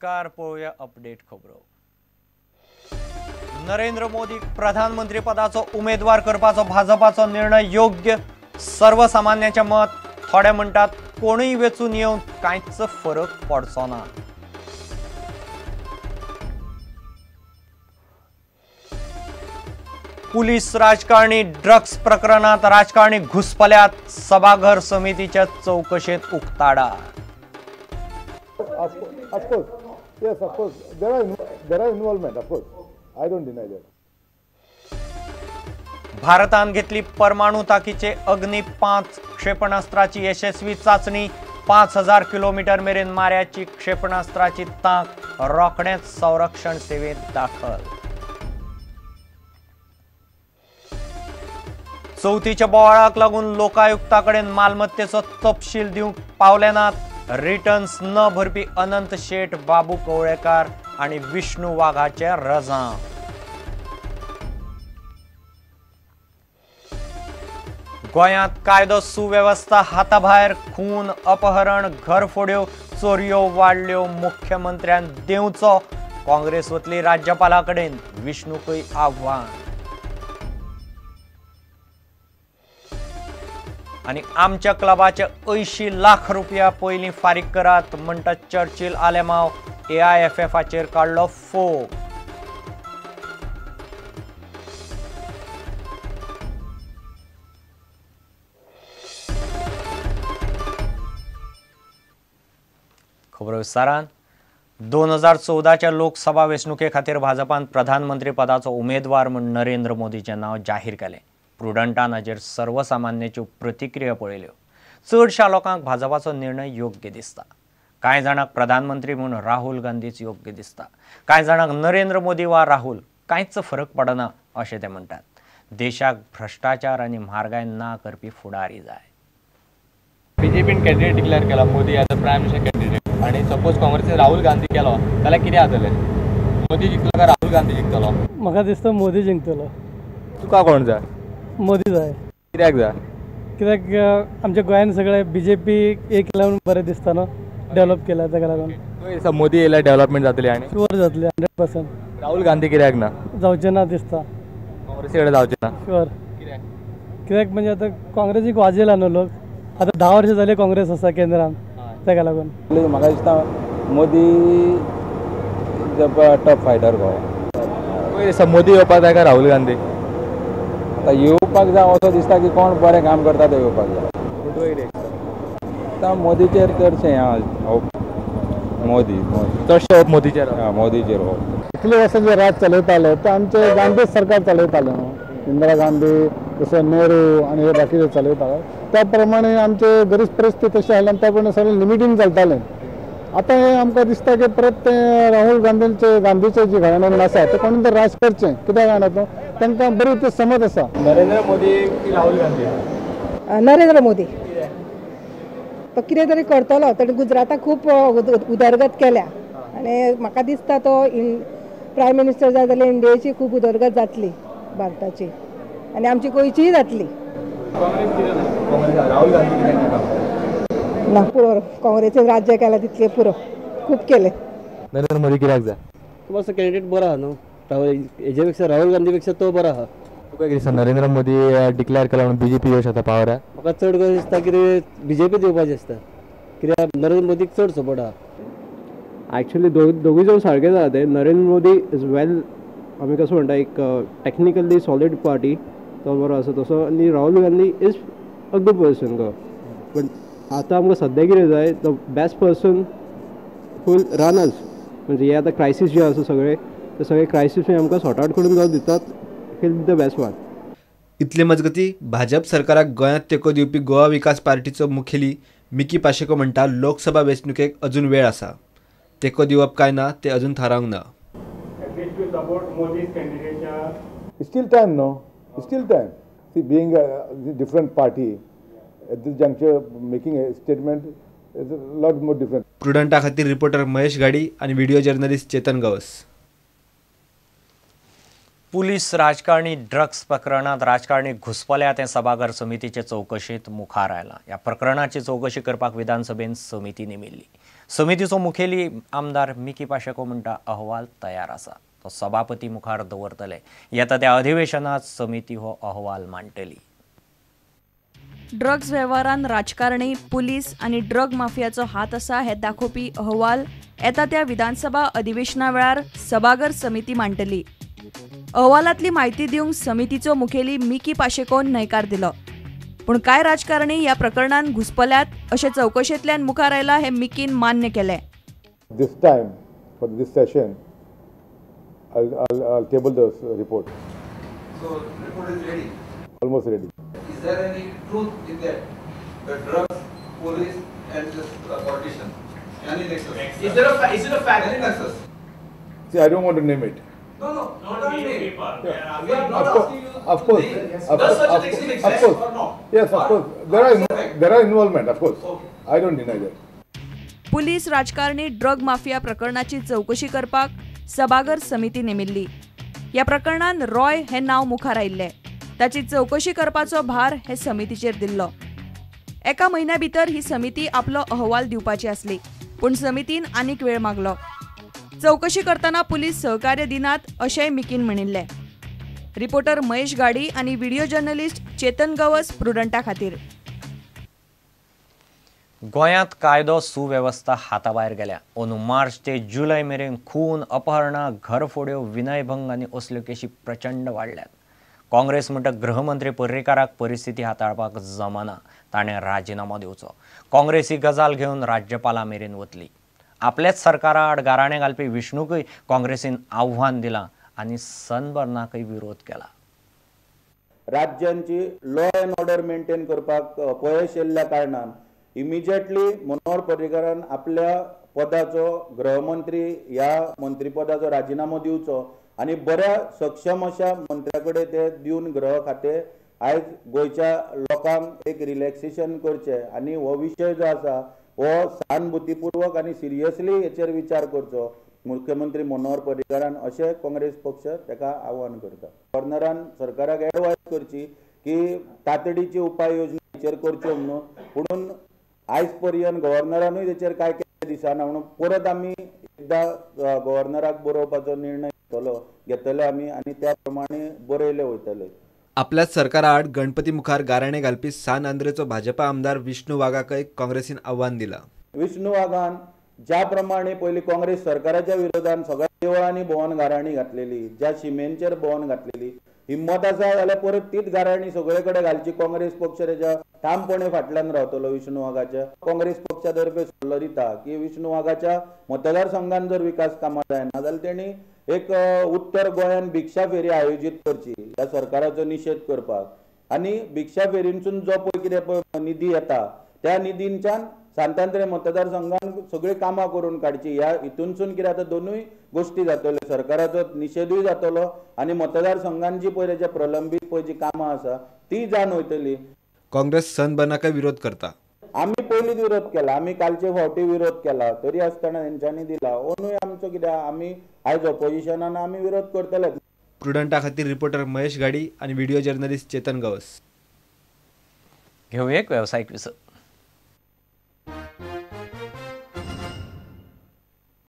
नमस्कार, पळोवया अपडेट खबरो। नरेंद्र मोदी प्रधानमंत्री पदाचो उमेदवार करपाचो भाजपाचो निर्णय योग्य, सर्वसामान्याचे मत। थोडे म्हणतात कोणीय वेचून येवन कांयच फरक पडचो ना। पुलीस राजकारणी ड्रग्स प्रकरणात राजकारणी घुसपल्यात, सभाघर समितीच्या चौकशीत उक्ताडा। Of course, yes, of course. There are involvement, of course. I don't deny that. भारतान घेतली परमाणु ताकीचे अग्नी 5 क्षेपणास्त्राची यशस्वी चाचणी। 5000 किलोमीटर मेरेन माऱ्याची क्षेपणास्त्राची तांक रोखडेच संरक्षण सेवेत दाखल। चौथीच्या बोवाळाक लागून लोकायुक्ताकडेन मालमत्तेचो तपशील दिवंक पावले नात। रिटर्न्स न भरपी अनंत शेठ, बाबू कवळेकार आणि विष्णू वाघाचे रजा। गोंयांत कायदो सुव्यवस्था हाताभायर, खून, अपहरण, घरफोड्यो, चोरयो वाडल्यो। मुख्यमंत्र्यान देवचो, काँग्रेस वतली राज्यपालाकडेन विष्णूकय आव्हान। आणि आमच्या क्लबाचे 80 लाख रुपया पयलीं फारीक करात म्हणटा चर्चिल आलेमाव। AIFFचेर काडलो फोग। खबर विस्तारान। 2014च्या लोकसभा वेंचणुके खातीर भाजपान प्रधानमंत्री पदाचो उमेदवार म्हूण नरेंद्र मोदीचें नांव जाहीर केलें। प्रुडंटान हाजेर सर्वसामान्याच्यो प्रतिक्रिया पळयल्यो। चडशा लोकांक भाजपाचो निर्णय योग्य दिसता। कांय जाणांक प्रधानमंत्री म्हूण राहुल गांधीच योग्य दिसता। कांय जाणांक नरेंद्र मोदी वा राहुल कांयच फरक पडना अशें ते म्हणटात। देशाक भ्रष्टाचार आनी म्हारगाय ना करपी फुडारी जाय। बीजेपीन कॅन्डिडेट डिक्लेअर केला Modi as a prime minister candidate, आणि सपोज काँग्रेसीन राहुल गांधी केलो जाल्यार कितें जातलें? मोदी जिंकलो काय राहुल गांधी जिंकतलो? म्हाका दिसता मोदी जिंकतलो। तुका कोण जाय? मोदी जाय। कित्याक जाय? कित्याक आमच्या गोंयांत सगळे बीजेपी एक लावून बरें दिसता न्हू, डेव्हलप केला ताका लागून। मोदी येयल्यार डेव्हलपमेंट जातली आनी शुअर जातली 100%। राहुल गांधी कित्याक ना? जावचें ना दिसता। काँग्रेसी कडेन जावचें ना? शुअर। कित्याक म्हणजे आतां काँग्रेसीक वाजयला न्हू लोक, आतां 10 वर्सां जाली काँग्रेस आसा केंद्रान, ताका लागून। म्हाका दिसता मोदी टफ फायटर गोवा। मोदी येवपाक जाय काय राहुल गांधी? आतां येवपाक जाय असो दिसता की कोण बरें काम करता ते येवपाक जाय। आतां मोदीचेर चडशें मोदी चडशें होप मोदीचेर। मोदीचेर होप। इतले वर्सां जे राज चलयताले ते आमचे गांधी सरकार चलयतालें न्हू। इंदिरा गांधी, जसो नेहरू आनी हे बाकीचे चलयताले त्या प्रमाणे आमचे गरीब परिस्थिती तशी आसल्यान त्या प्रमाणे सगळें लिमिटीन चलतालें। आतां हे आमकां दिसता की परत ते राहुल गांधीचे जे घराण्यान आसा ते कोणी तरी राज करचें। कित्याक जाणा तो तांकां बरी ती समज आसा। नरेंद्र मोदी की राहुल गांधी? नरेंद्र मोदी तो कितें तरी करतलो। ताणें गुजराताक खूब उदरगत केल्या आनी म्हाका दिसता तो प्रायम मिनिस्टर जाय जाल्यार इंडियेची खूब उदरगत जातली भारताची, आनी आमची गोंयचीय जातली। राहुल गांधी कित्याक ना पुरो काँग्रेसीन राज्य केला तितले पुरो खूब केले। नरेंद्र मोदी कित्याक जाय? मातसो कॅन्डिडेट बरो आहा न्हू, हेजे पेक्षा राहुल गांधी पेक्षा तो बरो आहा। तुका कितें दिसता नरेंद्र मोदी डिक्लेअर केला म्हणून बीजेपी येवंक शकता पावरार? म्हाका चड करून दिसता की बीजेपी येवपाचें दिसता, कित्याक नरेंद्र मोदीक चड सपोर्ट आहा। ॲक्च्युली दोघी जण सारकेच आहा ते। नरेंद्र मोदी इज वेल, आमी कसो म्हणटा, एक टेक्निकली सॉलीड पार्टी, तो बरो आसा तसो। आनी Rahul Gandhi is a good person गो, पण आतां आमकां सद्या कितें जाय, the best person full run अस। म्हणजे हे आतां क्रायसीस जे आसा सगळे, ते सगळे क्रायसीस आमकां सॉर्ट आउट करून जावन दितात, हील द बेस्ट वन। इतले मजगती भाजप सरकाराक गोंयांत तेंको दिवपी गोवा विकास पार्टीचो मुखेली मिकी पाशेको म्हणटा लोकसभा वेंचणुकेक अजून वेळ आसा। तेंको दिवप काय ना ते अजून थारावंक ना। Still time, no? Still time. See, being a different party at this juncture, making a statement is a lot more different. प्रुडंटा खातीर रिपोर्टर महेश गाडी आणि video journalist Chetan Gawas. Police राजकारणी ड्रग्स प्रकरणात राजकारणी घुसपल्या ते सभाघर समितीचे चौकशीत मुखार आयला। या प्रकरणाची चौकशी करपाक विधानसभेन समिती नेमिल्ली। समितीचो मुखेली आमदार मिकी पाशेको म्हणटा अहवाल तयार आसा, तो सभापती मुखार दवरतले. येता त्या अधिवेशनात समिती हो अहवाल मांडटली. ड्रग्स वेव्हारांत राजकारणी, पुलीस आणि ड्रग माफियाचो हात आसा हे दाखोवपी अहवाल येता त्या विधानसभा अधिवेशना वेळार सभागर समिती मांडटली. अहवालांतली माहिती दिवंक समितीचो मुखेली मिकी पाशेकोन न्हयकार दिलो. पूण कांय राजकारणी ह्या प्रकरणात घुसपल्यात अशें चवकशेंतल्यान मुखार आयला हे मिकीन मान्य केलें. This time, for this session, I'll table the report. So, report is ready. Almost ready. Is there any truth in that? The drugs, police, and the politician. Any nexus? Is it a fact? Any nexus? See, I don't want to name it. No, not name. Yeah. We are not asking you. Of course. Does such a thing exist or not? Yes, of course. There are involvement, of course. I don't deny that. Police, राजकारणी, drug mafia प्रकरणाची चवकशी करपाक सभागर समिती नेमिल्ली. ह्या प्रकरणात रॉय हे नाव मुखार आयिल्ले. ताची चवकशी करपाचो भार हे समितीचेर दिल्लो. एका म्हयन्या भितर ही समिती आपलो अहवाल दिवपाची आसली, पूण समितीन आनीक वेळ मागलो. चवकशी करतना पुलीस सहकार्य दिनात अशेंय मिकीन म्हणिल्ले. रिपोर्टर महेश गाडी आणि व्हिडिओ जर्नलिस्ट चेतन गवस प्रुडंटा खातीर. गोंयांत कायदो सुवेवस्था हाताबाहेर गेल्या. अंदू मार्च ते जुलय मेरेन खून, अपहरणां, घरफोड्यो, विनयभंग आनी असल्यो केशी प्रचंड वाडल्यात. काँग्रेस म्हणटा गृहमंत्री पर्रीकाराक परिस्थिती हाताळपाक जमना, ताणें राजिनामो दिवचो. काँग्रेस ही गजाल घेवन राज्यपाला मेरेन वतली. आपलेच सरकारा आड गाराणें घालपी विष्णूकय काँग्रेसीन आव्हान दिलां आनी सनबर्नाकय विरोध केला. राज्यांची लॉ एंड ऑर्डर मेंटेन करपाक अपयश येल्ल्या कारणान इमिजिएटली मनोहर पर्रीकारान आपल्या पदाचो गृहमंत्री ह्या मंत्रीपदाचो राजिनामो दिवचो आनी बऱ्या सक्षम अशा मंत्र्या कडेन ते दिवन गृह खातें आयज गोंयच्या लोकांक एक रिलॅक्सेशन करचें आनी हो विशय जो आसा हो सहानुभूतीपूर्वक आनी सिरियसली हेचेर विचार करचो मुख्यमंत्री मनोहर पर्रीकारान अशें काँग्रेस पक्ष ताका आव्हान करता. गव्हर्नरान सरकाराक एडवायज करची की तातडीची उपाय योजना हेचेर करच्यो म्हणून, पुणून आयज पर्यंत गव्हर्नरानूय तेचेर कांय केलें दिसना म्हणून परत आमी एकदां गव्हर्नराक बरोवपाचो निर्णय घेतले आमी आनी त्या प्रमाणे बरयले वयतले. आपल्याच सरकारा आड गणपती मुखार गाराणें घालपी सान आंद्रेचो भाजपा आमदार विष्णू वाघाकय काँग्रेसीन आव्हान दिलां. विष्णू वाघान ज्या प्रमाणे पयलीं काँग्रेस सरकाराच्या विरोधात सगळ्या देवळांनी भोवन गाराणी घातलेली, ज्या शिमेंचेर भोवन घातलेली, हिम्मत आसा जाल्यार परत तीच गाराणी सगळे कडेन घालची. काँग्रेस पक्ष तेच्या ठामपणे फाटल्यान रावतलो. विष्णू वाघाच्या काँग्रेस पक्षा तर्फे सल्लो दिता की विष्णू वाघाच्या मतदारसंघात जर विकास कामां जायना जाल्यार तेणी एक उत्तर गोंयान भिक्षा फेरी आयोजीत करची ह्या सरकाराचो निशेध करपाक आनी भिक्षा फेरींसून जो पळय कितें निधी येता त्या निधींच्यान सांतांद्रे मतदारसंघान सगळी कामां करून काडची. ह्या हितूनसून कितें जाता दोनूय गोश्टी जातल्यो. सरकाराचो निशेधूय जातलो आनी मतदारसंघांची पळय तेच्या प्रलंबीत पळय जी कामां आसा ती जावन वयतली. काँग्रेस सनबर्नाकय विरोध करता. आमी पयलींच विरोध केला, आमी कालचे फावटी विरोध केला, तरी आसतना तेंच्यांनी दिला. अंदूय आमचो कितें आमी आयज ऑपोजिशनान आमी विरोध करतले. प्रुडंटा खातीर रिपोर्टर महेश गाडी आणि व्हिडिओ जर्नलिस्ट चेतन गवस. घेऊ एक व्यावसायिक विसर.